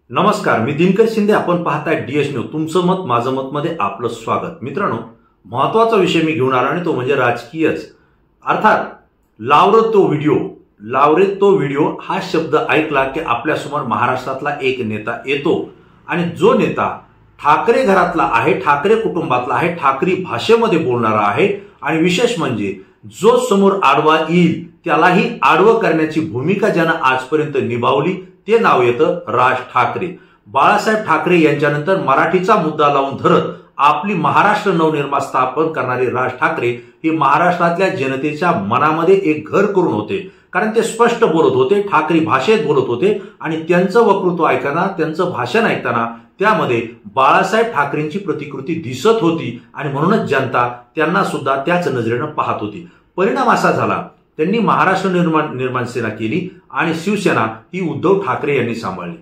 नमस्कार, मी दिनकर शिंदे. आपण पाहताय डीएस न्यूज. तुमचं मत माझं मत मध्ये आपलं स्वागत. मित्रांनो, महत्त्वाचा विषय मी घेऊन आलो आणि तो म्हणजे राजकीयच. अर्थात लावरे तो व्हिडिओ हा शब्द ऐकला की आपल्यासमोर महाराष्ट्रातला एक नेता येतो आणि जो नेता ठाकरे घरातला आहे, ठाकरे कुटुंबातला आहे, ठाकरी भाषेमध्ये बोलणारा आहे आणि विशेष म्हणजे जो समोर आडवा येईल त्यालाही आडवं करण्याची भूमिका ज्यानं आजपर्यंत निभावली ते नाव येतं राज ठाकरे. बाळासाहेब ठाकरे यांच्यानंतर मराठीचा मुद्दा लावून धरत आपली महाराष्ट्र नवनिर्माण स्थापन करणारे राज ठाकरे हे महाराष्ट्रातल्या जनतेच्या मनामध्ये एक घर करून होते. कारण ते स्पष्ट बोलत होते, ठाकरी भाषेत बोलत होते आणि त्यांचं वक्तृत्व ऐकताना, त्यांचं भाषण ऐकताना त्यामध्ये बाळासाहेब ठाकरेंची प्रतिकृती दिसत होती आणि म्हणूनच जनता त्यांना सुद्धा त्याच नजरेनं पाहत होती. परिणाम असा झाला, त्यांनी महाराष्ट्र निर्माण सेना केली आणि शिवसेना ही उद्धव ठाकरे यांनी सांभाळली.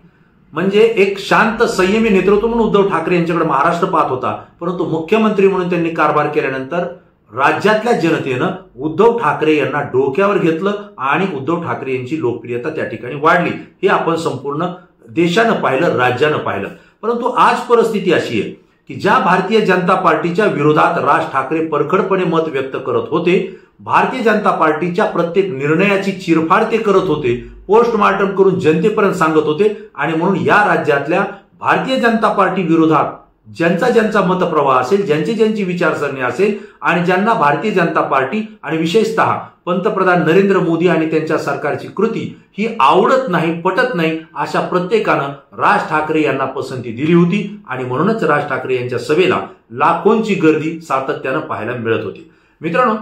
म्हणजे एक शांत संयमी नेतृत्व म्हणून उद्धव ठाकरे यांच्याकडे महाराष्ट्र पाहत होता, परंतु मुख्यमंत्री म्हणून त्यांनी कारभार केल्यानंतर राज्यातल्या जनतेनं उद्धव ठाकरे यांना डोक्यावर घेतलं आणि उद्धव ठाकरे यांची लोकप्रियता त्या ठिकाणी वाढली. हे आपण संपूर्ण देशानं पाहिलं, राज्यानं पाहिलं. परंतु आज परिस्थिती अशी आहे की ज्या भारतीय जनता पार्टीच्या विरोधात राज ठाकरे परखडपणे मत व्यक्त करत होते, भारतीय जनता पार्टीच्या प्रत्येक निर्णयाची चिरफाड ते करत होते, पोस्टमार्टम करून जनतेपर्यंत सांगत होते आणि म्हणून या राज्यातल्या भारतीय जनता पार्टी विरोधात ज्यांचा मतप्रवाह असेल, ज्यांची विचारसरणी असेल आणि ज्यांना भारतीय जनता पार्टी आणि विशेषतः पंतप्रधान नरेंद्र मोदी आणि त्यांच्या सरकारची कृती ही आवडत नाही, पटत नाही, अशा प्रत्येकानं राज ठाकरे यांना पसंती दिली होती आणि म्हणूनच राज ठाकरे यांच्या सभेला लाखोंची गर्दी सातत्यानं पाहायला मिळत होती. मित्रांनो,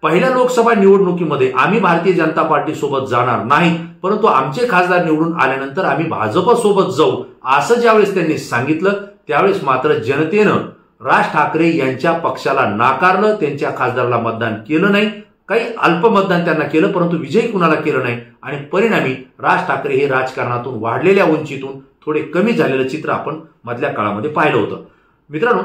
पहिल्या लोकसभा निवडणुकीमध्ये आम्ही भारतीय जनता पार्टी सोबत जाणार नाही, परंतु आमचे खासदार निवडून आल्यानंतर आम्ही भाजप सोबत जाऊ असं ज्यावेळेस त्यांनी सांगितलं, त्यावेळेस मात्र जनतेनं राज ठाकरे यांच्या पक्षाला नाकारलं, त्यांच्या खासदाराला मतदान केलं नाही. काही अल्प मतदान त्यांना केलं, परंतु विजयी कुणाला केलं नाही आणि परिणामी राज ठाकरे हे राजकारणातून वाढलेल्या उंचीतून थोडे कमी झालेलं चित्र आपण मधल्या काळामध्ये पाहिलं होतं. मित्रांनो,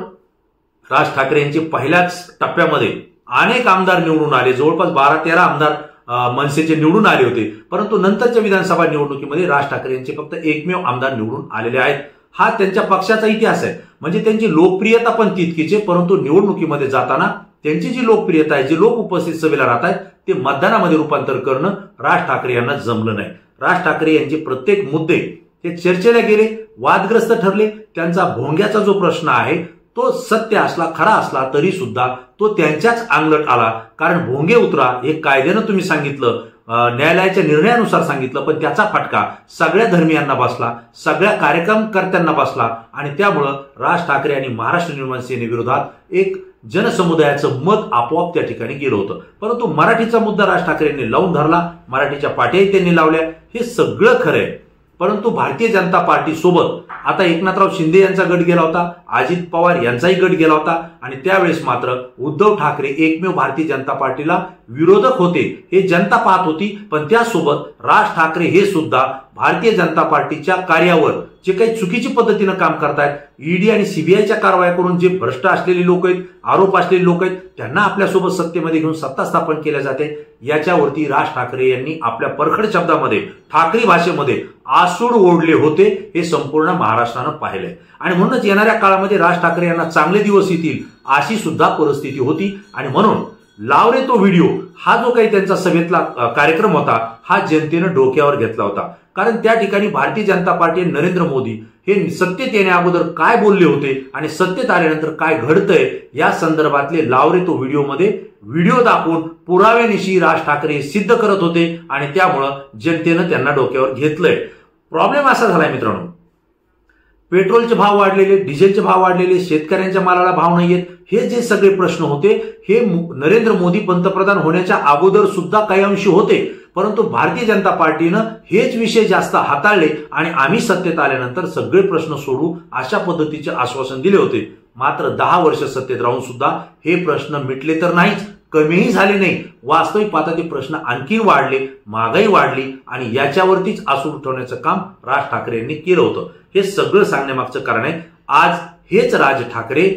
राज ठाकरे यांचे पहिल्याच टप्प्यामध्ये अनेक आमदार निवडून आले, जवळपास 12-13 आमदार मनसेचे निवडून आले होते, परंतु नंतरच्या विधानसभा निवडणुकीमध्ये राज ठाकरे यांचे फक्त एकमेव आमदार निवडून आलेले आहेत. हा त्यांच्या पक्षाचा इतिहास आहे. म्हणजे त्यांची लोकप्रियता पण तितकीच आहे, परंतु निवडणुकीमध्ये जाताना त्यांची जी लोकप्रियता आहे, जे लोक उपस्थित सभेला राहत आहेत ते मतदानामध्ये रूपांतर करणं राज ठाकरे यांना जमलं नाही. राज ठाकरे यांचे प्रत्येक मुद्दे ते चर्चेला गेले, वादग्रस्त ठरले. त्यांचा भोंग्याचा जो प्रश्न आहे तो सत्य असला, खरा असला तरी सुद्धा तो त्यांच्याच अंगलट आला. कारण भोंगे उतरा हे कायद्यानं तुम्ही सांगितलं, न्यायालयाच्या निर्णयानुसार सांगितलं, पण त्याचा फटका सगळ्या धर्मियांना बसला, सगळ्या कार्यक्रमकर्त्यांना बसला आणि त्यामुळं राज ठाकरे आणि महाराष्ट्र निर्माण सेनेविरोधात एक जनसमुदायाचं मत आपोआप त्या ठिकाणी गेलं होतं. परंतु मराठीचा मुद्दा राज ठाकरेंनी लावून धरला, मराठीच्या पाट्याही त्यांनी लावल्या, हे सगळं खरं आहे. परंतु भारतीय जनता पार्टी सोबत आता एकनाथराव शिंदे यांचा गट गेला होता, अजित पवार यांचाही गट गेला होता आणि त्यावेळेस मात्र उद्धव ठाकरे एकमेव भारतीय जनता पार्टीला विरोधक होते हे जनता पाहत होती. पण त्यासोबत राज ठाकरे हे सुद्धा भारतीय जनता पार्टीच्या कार्यावर जे काही चुकीची पद्धतीनं काम करतायत, ईडी आणि सीबीआयच्या कारवाया करून जे भ्रष्ट असलेले लोक आहेत, आरोप असलेले लोक आहेत, त्यांना आपल्यासोबत सत्तेमध्ये घेऊन सत्ता स्थापन केल्या जाते, याच्यावरती राज ठाकरे यांनी आपल्या परखड शब्दामध्ये ठाकरी भाषेमध्ये आसूड ओढले होते. हे संपूर्ण महाराष्ट्रानं पाहिलंय आणि म्हणूनच येणाऱ्या काळामध्ये राज ठाकरे यांना चांगले दिवस येतील अशी सुद्धा परिस्थिती होती. आणि म्हणून लावरे तो व्हिडिओ हा जो काही त्यांचा सभेतला कार्यक्रम होता हा जनतेनं डोक्यावर घेतला होता. कारण त्या ठिकाणी भारतीय जनता पार्टी नरेंद्र मोदी हे सत्तेत येण्या अगोदर काय बोलले होते आणि सत्तेत आल्यानंतर काय घडतंय या संदर्भातले लावरे तो व्हिडिओ दाखवून पुराव्यानिशी राज ठाकरे सिद्ध करत होते आणि त्यामुळं जनतेनं त्यांना डोक्यावर घेतलंय. प्रॉब्लेम असा झालाय मित्रांनो, पेट्रोलचे भाव वाढलेले, डिझेलचे भाव वाढलेले, शेतकऱ्यांच्या मालाला भाव नाहीयेत, हे जे सगळे प्रश्न होते हे नरेंद्र मोदी पंतप्रधान होण्याच्या अगोदर सुद्धा काही अंशी होते. परंतु भारतीय जनता पार्टीनं हेच विषय जास्त हाताळले आणि आम्ही सत्तेत आल्यानंतर सगळे प्रश्न सोडू अशा पद्धतीचे आश्वासन दिले होते. मात्र 10 वर्ष सत्तेत राहून सुद्धा हे प्रश्न मिटले तर नाहीच, कमीही झाले नाही. वास्तविक पाहता ते प्रश्न आणखी वाढले, महागाई वाढली आणि याच्यावरतीच आसूड उठवण्याचं काम राज ठाकरे यांनी केलं होतं. हे सगळं सांगण्यामागचं कारण आहे आज हेच राज ठाकरे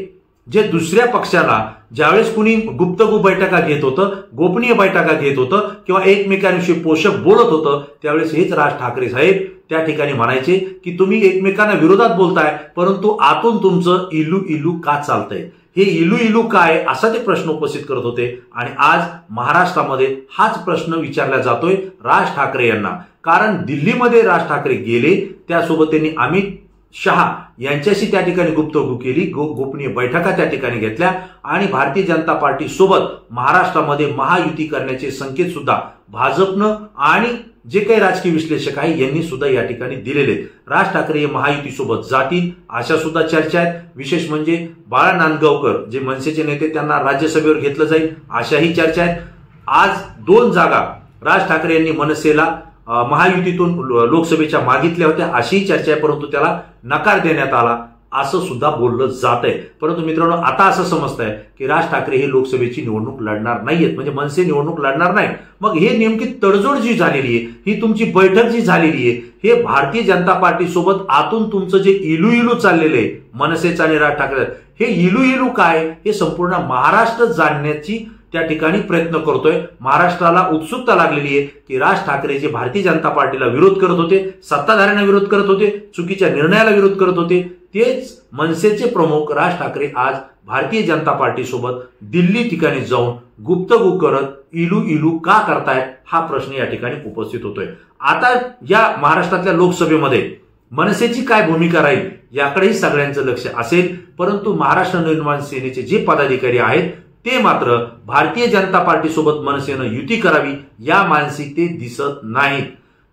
जे दुसऱ्या पक्षाला ज्यावेळेस कुणी गुप्तगुप्त बैठका घेत होतं, गोपनीय बैठका घेत होतं किंवा एकमेकांविषयी पोषक बोलत होतं, त्यावेळेस हेच राज ठाकरे साहेब त्या ठिकाणी म्हणायचे की तुम्ही एकमेकांना विरोधात बोलताय, परंतु आतून तुमचं इलू इलू का चालतंय, हे इलू इलू काय, असा ते प्रश्न उपस्थित करत होते. आणि आज महाराष्ट्रामध्ये हाच प्रश्न विचारला जातोय राज ठाकरे यांना. कारण दिल्लीमध्ये राज ठाकरे गेले, त्यासोबत त्यांनी अमित शहा यांच्याशी त्या ठिकाणी गुप्तगू केली, गोपनीय बैठका त्या ठिकाणी घेतल्या आणि भारतीय जनता पार्टी सोबत महाराष्ट्रामध्ये महायुती करण्याचे संकेत सुद्धा भाजपनं आणि जे काही राजकीय विश्लेषक आहे यांनी सुद्धा या ठिकाणी दिलेले. राज ठाकरे हे महायुतीसोबत जातील अशा सुद्धा चर्चा आहेत. विशेष म्हणजे बाळा नांदगावकर जे मनसेचे नेते त्यांना राज्यसभेवर घेतलं जाईल अशाही चर्चा आहेत. आज 2 जागा राज ठाकरे यांनी मनसेला महायुतीतून लोकसभेच्या मागितल्या होत्या अशीही चर्चा आहे, परंतु त्याला नकार देण्यात आला असं सुद्धा बोललं जात आहे. परंतु मित्रांनो, आता असं समजतंय की राज ठाकरे हे लोकसभेची निवडणूक लढणार नाहीयेत, म्हणजे मनसे निवडणूक लढणार नाही. मग हे नेमकी तडजोड जी झालेली आहे, ही तुमची बैठक जी झालेली आहे, हे भारतीय जनता पार्टी सोबत आतून तुमचं जे इलू इलू चाललेलं आहे मनसेचं आणि राज ठाकरे, हे इलू इलू काय हे संपूर्ण महाराष्ट्र जाणण्याची त्या ठिकाणी प्रयत्न करतोय. महाराष्ट्राला उत्सुकता लागलेली आहे की राज ठाकरे जे भारतीय जनता पार्टीला विरोध करत होते, सत्ताधाऱ्यांना विरोध करत होते, चुकीच्या निर्णयाला विरोध करत होते, तेच मनसेचे प्रमुख राज ठाकरे आज भारतीय जनता पार्टी सोबत दिल्ली ठिकाणी जाऊन गुप्तगू करत इलू इलू का करतायत हा प्रश्न या ठिकाणी उपस्थित होतोय. आता या महाराष्ट्रातल्या लोकसभेमध्ये मनसेची काय भूमिका राहील याकडेही सगळ्यांचं लक्ष असेल. परंतु महाराष्ट्र नवनिर्माण सेनेचे जे पदाधिकारी आहेत ते मात्र भारतीय जनता पार्टी सोबत मनसेनं युती करावी या मानसिकतेत दिसत नाहीत.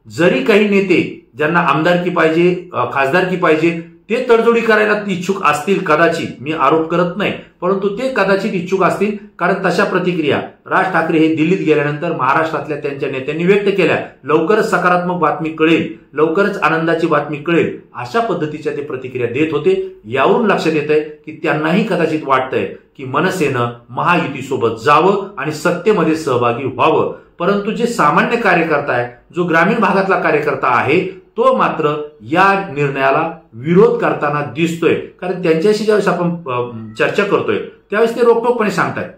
जरी काही नेते ज्यांना आमदारकी पाहिजे, खासदारकी पाहिजे, ते तडजोडी करायला इच्छुक असतील कदाचित, मी आरोप करत नाही, परंतु ते कदाचित इच्छुक असतील. कारण तशा प्रतिक्रिया राज ठाकरे हे दिल्लीत गेल्यानंतर महाराष्ट्रातल्या त्यांच्या नेत्यांनी व्यक्त केल्या. लवकरच सकारात्मक बातमी कळेल, लवकरच आनंदाची बातमी कळेल, अशा पद्धतीच्या ते प्रतिक्रिया देत होते. यावरून लक्षात येत आहे की त्यांनाही कदाचित वाटतंय की मनसेनं महायुतीसोबत जावं आणि सत्तेमध्ये सहभागी व्हावं. परंतु जे सामान्य कार्यकर्ता आहे, जो ग्रामीण भागातला कार्यकर्ता आहे, तो मात्र या निर्णयाला विरोध करताना दिसतोय. कारण त्यांच्याशी ज्यावेळेस आपण चर्चा करतोय त्यावेळेस ते रोखठोकपणे सांगतायत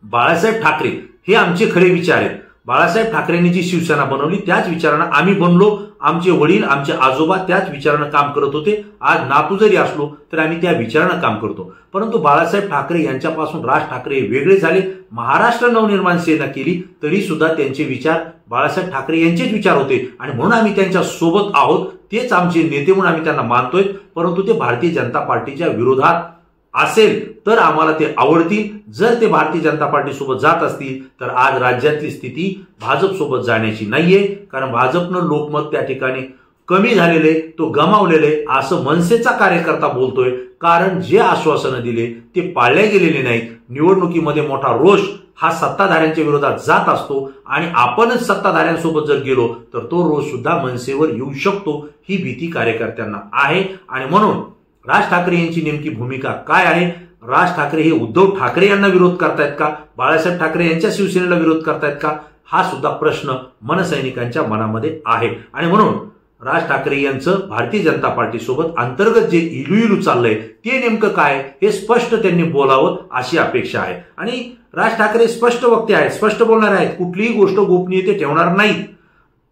बाळासाहेब ठाकरे हे आमचे खरे विचार आहेत. बाळासाहेब ठाकरेंनी जी शिवसेना बनवली त्याच विचारानं आम्ही बनलो, आमचे वडील, आमचे आजोबा त्याच विचारानं काम करत होते. आज नातू जरी असलो तर आम्ही त्या विचारानं काम करतो. परंतु बाळासाहेब ठाकरे यांच्यापासून राज ठाकरे वेगळे झाले. महाराष्ट्र नवनिर्माण सेना केली तरी सुद्धा त्यांचे विचार बाळासाहेब ठाकरे यांचेच विचार होते आणि म्हणून आम्ही त्यांच्या सोबत आहोत. तेच आमचे नेते म्हणून आम्ही त्यांना मानतोय. परंतु ते भारतीय जनता पार्टीच्या विरोधात असेल तर आम्हाला ते आवडतील. जर ते भारतीय जनता पार्टी सोबत जात असतील तर आज राज्यातली स्थिती भाजप सोबत जाण्याची नाहीये. कारण भाजपनं लोकमत त्या ठिकाणी कमी झालेले, तो गमावलेले असं मनसेचा कार्यकर्ता बोलतोय. कारण जे आश्वासनं दिले ते पाळले गेलेले नाहीत. निवडणुकीमध्ये मोठा रोष हा सत्ताधाऱ्यांच्या विरोधात जात असतो आणि आपणच सत्ताधाऱ्यांसोबत जर गेलो तर तो रोष सुद्धा मनसेवर येऊ शकतो, ही भीती कार्यकर्त्यांना आहे. आणि म्हणून राज ठाकरे यांची नेमकी भूमिका काय आहे? राज ठाकरे हे उद्धव ठाकरे यांना विरोध करतायत का? बाळासाहेब ठाकरे यांच्या शिवसेनेला विरोध करतायत का? हा सुद्धा प्रश्न मनसैनिकांच्या मनामध्ये आहे. आणि म्हणून राज ठाकरे यांचं भारतीय जनता पार्टी सोबत अंतर्गत जे इलू इलू चाललंय ते नेमकं काय हे स्पष्ट त्यांनी बोलावं अशी अपेक्षा आहे. आणि राज ठाकरे स्पष्ट वक्ते आहेत, स्पष्ट बोलणारे आहेत, कुठलीही गोष्ट गोपनीय ते ठेवणार नाहीत.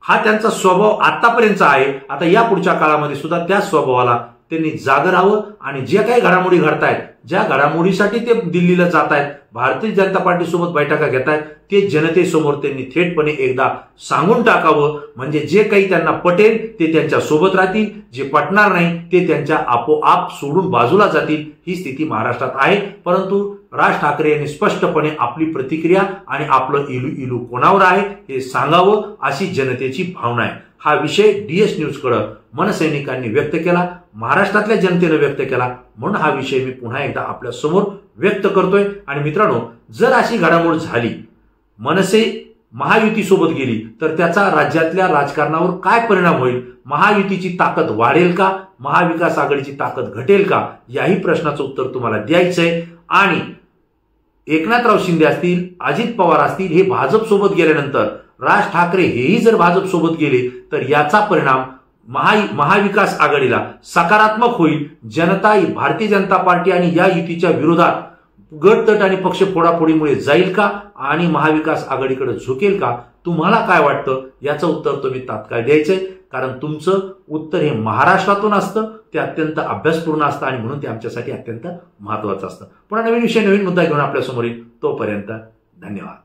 हा त्यांचा स्वभाव आतापर्यंतचा आहे. आता या पुढच्या काळामध्ये सुद्धा त्या स्वभावाला त्यांनी जागं राहावं आणि जे काही घडामोडी घडतायत, ज्या घडामोडीसाठी ते दिल्लीला जात आहेत, भारतीय जनता पार्टी सोबत बैठका घेत आहेत, ते जनतेसमोर त्यांनी थेटपणे एकदा सांगून टाकावं. म्हणजे जे काही त्यांना पटेल ते त्यांच्या सोबत राहतील, जे पटणार नाही ते त्यांच्या आपोआप सोडून बाजूला जातील. ही स्थिती महाराष्ट्रात आहे. परंतु राज ठाकरे यांनी स्पष्टपणे आपली प्रतिक्रिया आणि आपलं इलू इलू कोणावर आहे हे सांगावं अशी जनतेची भावना आहे. हा विषय DS न्यूजकडे मनसैनिकांनी व्यक्त केला, महाराष्ट्रातल्या जनतेनं व्यक्त केला, म्हणून हा विषय मी पुन्हा एकदा आपल्या समोर व्यक्त करतोय. आणि मित्रांनो, जर अशी घडामोड झाली, मनसे महायुतीसोबत गेली तर त्याचा राज्यातल्या राजकारणावर काय परिणाम होईल? महायुतीची ताकद वाढेल का? महाविकास आघाडीची ताकद घटेल का? याही प्रश्नाचं उत्तर तुम्हाला द्यायचंय. आणि एकनाथराव शिंदे असतील, अजित पवार असतील, हे भाजप सोबत गेल्यानंतर राज ठाकरे हेही जर भाजप सोबत गेले तर याचा परिणाम महाविकास आघाडीला सकारात्मक होईल. जनता भारतीय जनता पार्टी आणि या युतीच्या विरोधात गटतट आणि पक्ष फोडाफोडीमुळे जाईल का आणि महाविकास आघाडीकडे झुकेल का? तुम्हाला काय वाटतं याचं उत्तर तुम्ही तात्काळ द्यायचंय. कारण तुमचं उत्तर हे महाराष्ट्रातून असतं, ते अत्यंत अभ्यासपूर्ण असतं आणि म्हणून ते आमच्यासाठी अत्यंत महत्त्वाचं असतं. पुन्हा नवीन विषय नवीन मुद्दा घेऊन आपल्यासमोर येईल. तोपर्यंत धन्यवाद.